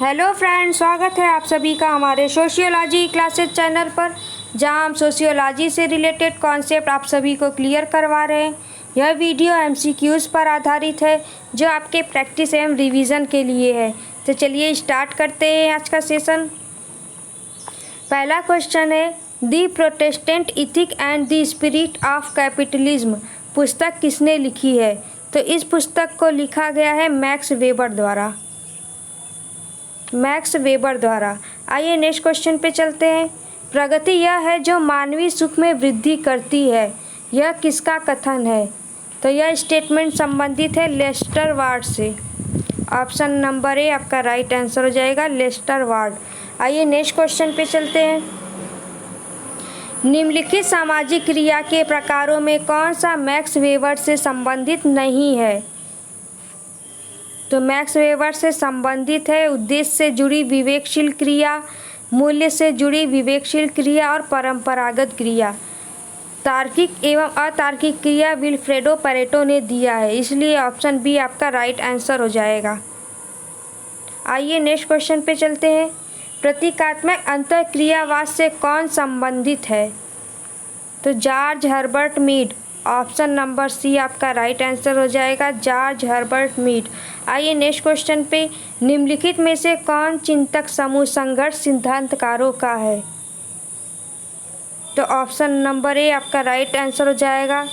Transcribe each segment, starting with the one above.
Hello friends, स्वागत है आप सभी का हमारे सोशियोलॉजी क्लासेस चैनल पर, जहां हम सोशियोलॉजी से रिलेटेड कॉन्सेप्ट आप सभी को क्लियर करवा रहे हैं। यह वीडियो एमसीक्यूज़ पर आधारित है जो आपके प्रैक्टिस एवं रिवीजन के लिए है। तो चलिए स्टार्ट करते हैं आज का सेशन। पहला क्वेश्चन है, the Protestant ethic and the spirit of capitalism पुस्तक किसने लिखी है? तो इस पुस्तक को लिखा गया है मैक्स वेबर द्वारा। आइए नेक्स्ट क्वेश्चन पे चलते हैं। प्रगति यह है जो मानवीय सुख में वृद्धि करती है, यह किसका कथन है? तो यह स्टेटमेंट संबंधित है लेस्टर वार्ड से। ऑप्शन नंबर ए आपका राइट आंसर हो जाएगा, लेस्टर वार्ड। आइए नेक्स्ट क्वेश्चन पे चलते हैं। निम्नलिखित सामाजिक क्रिया के प्रकारों में कौन सा मैक्स वेबर से संबंधित नहीं है? तो मैक्स वेबर से संबंधित है उद्देश्य से जुड़ी विवेकशील क्रिया, मूल्य से जुड़ी विवेकशील क्रिया और परंपरागत क्रिया। तार्किक एवं अतार्किक क्रिया विल्फ्रेडो पैरेटो ने दिया है, इसलिए ऑप्शन बी आपका राइट आंसर हो जाएगा। आइए नेक्स्ट क्वेश्चन पे चलते हैं। प्रतीकात्मक अंतःक्रियावाद से कौन संबंधित है? तो George Herbert Mead. Option number C आपका राइट आंसर हो जाएगा, जॉर्ज हर्बर्ट मीड। आइए नेक्स्ट क्वेश्चन पे, निम्नलिखित में से कौन चिंतक समूह संघर्ष सिद्धांतकारों का है? तो ऑप्शन नंबर ए आपका राइट आंसर हो जाएगा,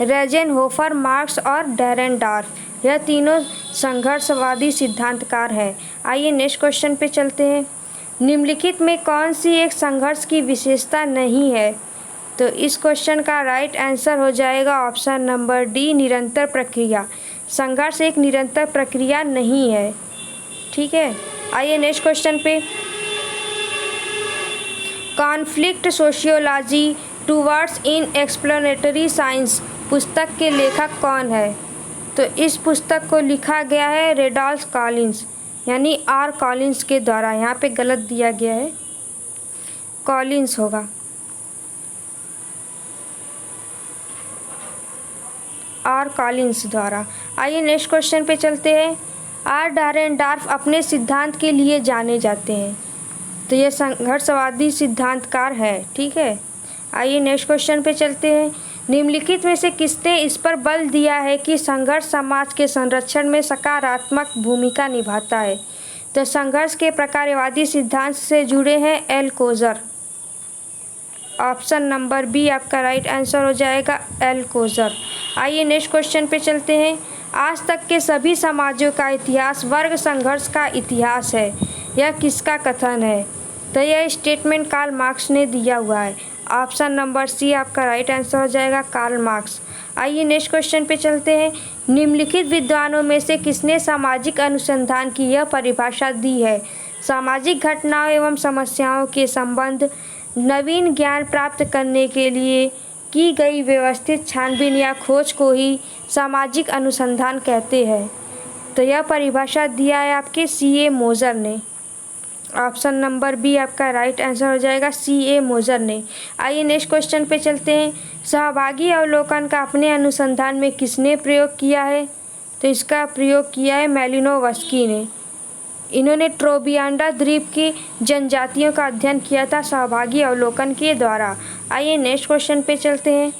रेजेनहोफर, मार्क्स और डेरेनडॉर्फ। यह तीनों संघर्षवादी सिद्धांतकार हैं। आइए नेक्स्ट क्वेश्चन पे चलते हैं। निम्नलिखित में कौन सी एक संघर्ष की विशेषता नहीं है? तो इस क्वेश्चन का राइट आंसर हो जाएगा ऑप्शन नंबर डी, निरंतर प्रक्रिया। संघर्ष एक निरंतर प्रक्रिया नहीं है। ठीक है, आइए नेक्स्ट क्वेश्चन पे। कॉन्फ्लिक्ट सोशियोलॉजी टूवर्ड्स इन एक्सप्लेनेटरी साइंस पुस्तक के लेखक कौन है? तो इस पुस्तक को लिखा गया है रेडॉल्फ कॉलिंस, यानी आर कॉलिंस के द्वारा। यहाँ पे गलत दिया गया है, कॉलिंस होगा, आर कॉलिंस द्वारा। आइए नेक्स्ट क्वेश्चन पे चलते हैं। आर डेरेनडॉर्फ अपने सिद्धांत के लिए जाने जाते हैं, तो ये संघर्षवादी सिद्धांतकार है। ठीक है, आइए नेक्स्ट क्वेश्चन पे चलते हैं। निम्नलिखित में से किसने इस पर बल दिया है कि संघर्ष समाज के संरक्षण में सकारात्मक भूमिका निभाता है? तो संघर्ष के प्रकारवादी सिद्धांत से जुड़े हैं L Coser. Option number B आपका राइट आंसर हो जाएगा, एल कोजर। आइए नेक्स्ट क्वेश्चन पे चलते हैं। आज तक के सभी समाजों का इतिहास वर्ग संघर्ष का इतिहास है, यह किसका कथन है? तो यह स्टेटमेंट कार्ल मार्क्स ने दिया हुआ है। ऑप्शन नंबर सी आपका राइट आंसर हो जाएगा, कार्ल मार्क्स। आइए नेक्स्ट क्वेश्चन पे चलते हैं। निम्नलिखित विद्वानों में से किसने सामाजिक अनुसंधान की यह परिभाषा दी है? सामाजिक घटनाओं एवं समस्याओं के संबंध, नवीन ज्ञान प्राप्त करने के लिए की गई व्यवस्थित छानबीन या खोज को ही सामाजिक अनुसंधान कहते हैं। तो यह परिभाषा दिया है आपके C.A. मोजर ने। ऑप्शन नंबर बी आपका राइट आंसर हो जाएगा, C.A. मोजर ने। आइए नेक्स्ट क्वेश्चन पे चलते हैं। सहभागी अवलोकन का अपने अनुसंधान में किसने प्रयोग किया है? तो इसका प्रयोग किया है मैलिनोवस्की ने। इन्होंने ट्रोबियांडा द्वीप की जनजातियों का अध्ययन किया था सहभागी अवलोकन के द्वारा। आइए नेक्स्ट क्वेश्चन पे चलते हैं।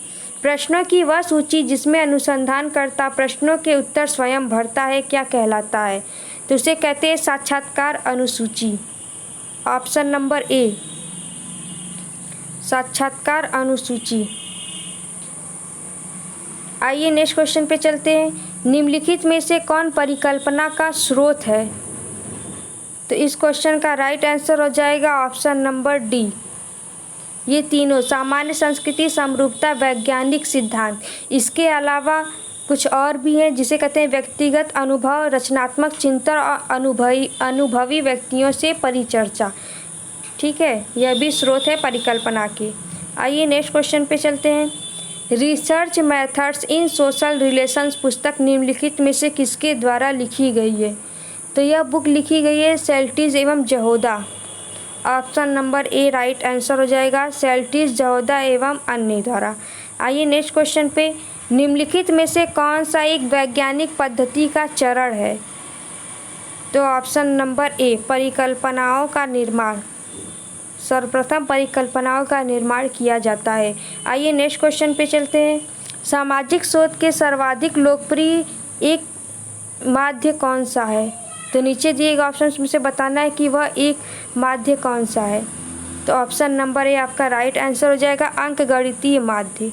प्रश्नों की वह सूची जिसमें अनुसंधानकर्ता प्रश्नों के उत्तर स्वयं भरता है क्या कहलाता है? तो उसे कहते हैं साक्षात्कार अनुसूची। ऑप्शन नंबर ए, साक्षात्कार अनुसूची। आइए नेक्स्ट क्वेश्चन पे चलते हैं। निम्नलिखित में से कौन परिकल्पना का स्रोत है? तो इस क्वेश्चन का राइट आंसर हो जाएगा ऑप्शन नंबर डी, ये तीनों सामान्य संस्कृति, समरूपता, वैज्ञानिक सिद्धांत। इसके अलावा कुछ और भी हैं जिसे कहते हैं व्यक्तिगत अनुभव, रचनात्मक चिंतन और अनुभवी व्यक्तियों से परिचर्चा। ठीक है, यह भी स्रोत है परिकल्पना के। आइए नेक्स्ट क्वेश्चन पे चलते हैं। Research methods in social relations पुस्तक निम्नलिखित में से किसके द्वारा लिखी गई है? तो यह बुक लिखी गई है सेल्टिस एवं Jahoda. Option number A right answer हो जाएगा, सेल्टिस, जहोदा एवं अन्य द्वारा। आइए नेक्स्ट क्वेश्चन पे, निम्नलिखित में से कौन सा एक वैज्ञानिक पद्धति का चरण है? तो ऑप्शन नंबर ए परिकल्पनाओं का निर्माण, सर्वप्रथम परिकल्पनाओं का निर्माण किया जाता है। आइए नेक्स्ट क्वेश्चन पे चलते हैं। सामाजिक शोध के सर्वाधिक लोकप्रिय एक माध्य कौन सा है? तो नीचे दिए गए ऑप्शन में से बताना है कि वह एक माध्य कौन सा है। तो ऑप्शन नंबर ए आपका राइट आंसर हो जाएगा अंकगणितीय माध्य,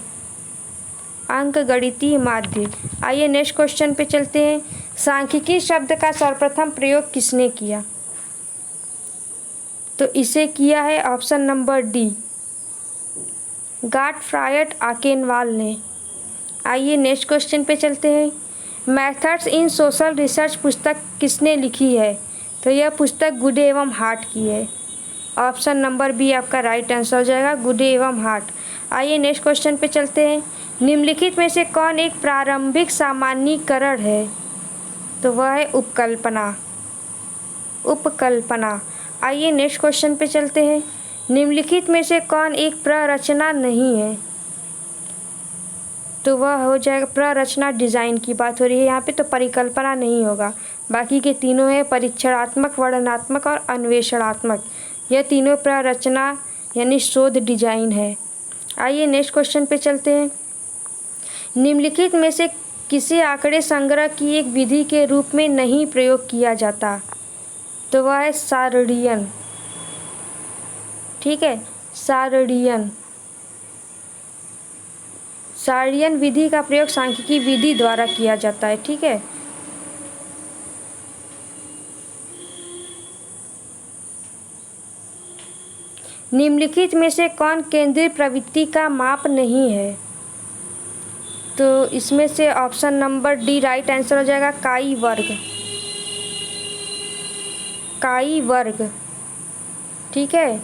अंकगणितीय माध्य। आइए नेक्स्ट क्वेश्चन पे चलते हैं। सांख्यिकी शब्द का सर्वप्रथम प्रयोग किसने किया? तो इसे किया है ऑप्शन नंबर डी गॉटफ्रायड आकेनवाल ने। आइए नेक्स्ट क्वेश्चन पे चलते हैं। मेथड्स इन सोशल रिसर्च पुस्तक किसने लिखी है? तो यह पुस्तक गुडे एवं हार्ट की है। ऑप्शन नंबर बी आपका राइट आंसर हो जाएगा गुडे एवं हार्ट। आइए नेक्स्ट क्वेश्चन पे चलते हैं। निम्नलिखित में से कौन एक प्रारंभिक सामान्यीकरण है? तो वह है उपकल्पना, उपकल्पना। आइए नेक्स्ट क्वेश्चन पे चलते हैं। निम्नलिखित में से कौन एक प्ररचना नहीं है? तो वह हो जाएगा प्ररचना, डिज़ाइन की बात हो रही है यहाँ पे, तो परिकल्पना नहीं होगा। बाकी के तीनों है परीक्षणात्मक, वर्णनात्मक और अन्वेषणात्मक। यह तीनों प्ररचना यानी शोध डिजाइन है। आइए नेक्स्ट क्वेश्चन पे चलते हैं। निम्नलिखित में से किसी आंकड़े संग्रह की एक विधि के रूप में नहीं प्रयोग किया जाता? तो वह है सारणियन, ठीक है, सारणियन। सारणियन विधि का प्रयोग सांख्यिकी विधि द्वारा किया जाता है, ठीक है। निम्नलिखित में से कौन केंद्रीय प्रवृत्ति का माप नहीं है? तो इसमें से option number D right answer हो जाएगा काई वर्ग, काई वर्ग, ठीक है।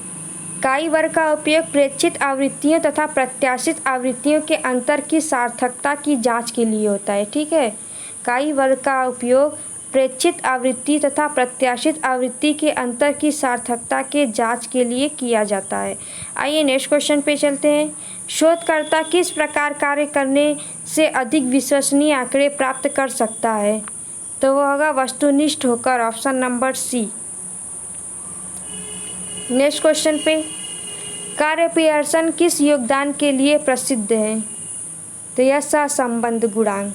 काई वर्ग का उपयोग प्रेक्षित आवृत्तियों तथा प्रत्याशित आवृत्तियों के अंतर की सार्थकता की जांच के लिए होता है, ठीक है। काई वर्ग का उपयोग प्रेक्षित आवृत्ति तथा प्रत्याशित आवृत्ति के अंतर की सार्थकता के जांच के लिए किया जाता है। आइए नेक्स्ट क्वेश्चन पे चलते हैं। शोधकर्ता किस प्रकार कार्य करने से अधिक विश्वसनीय आंकड़े प्राप्त कर सकता है? तो वह होगा वस्तुनिष्ठ होकर, option number C. Next question पे, कार्य पियर्सन किस योगदान के लिए प्रसिद्ध है? तो यह सहसंबंध गुणांक,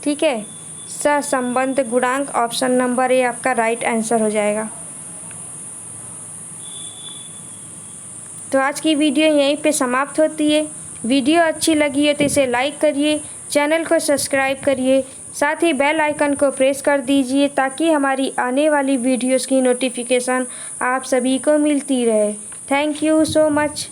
ठीक है, सहसंबंध गुणांक। ऑप्शन नंबर ए आपका राइट आंसर हो जाएगा। तो आज की वीडियो यहीं पे समाप्त होती है। वीडियो अच्छी लगी है तो इसे लाइक करिए, चैनल को सब्सक्राइब करिए, साथ ही बेल आइकन को प्रेस कर दीजिए ताकि हमारी आने वाली वीडियोस की नोटिफिकेशन आप सभी को मिलती रहे। Thank you so much.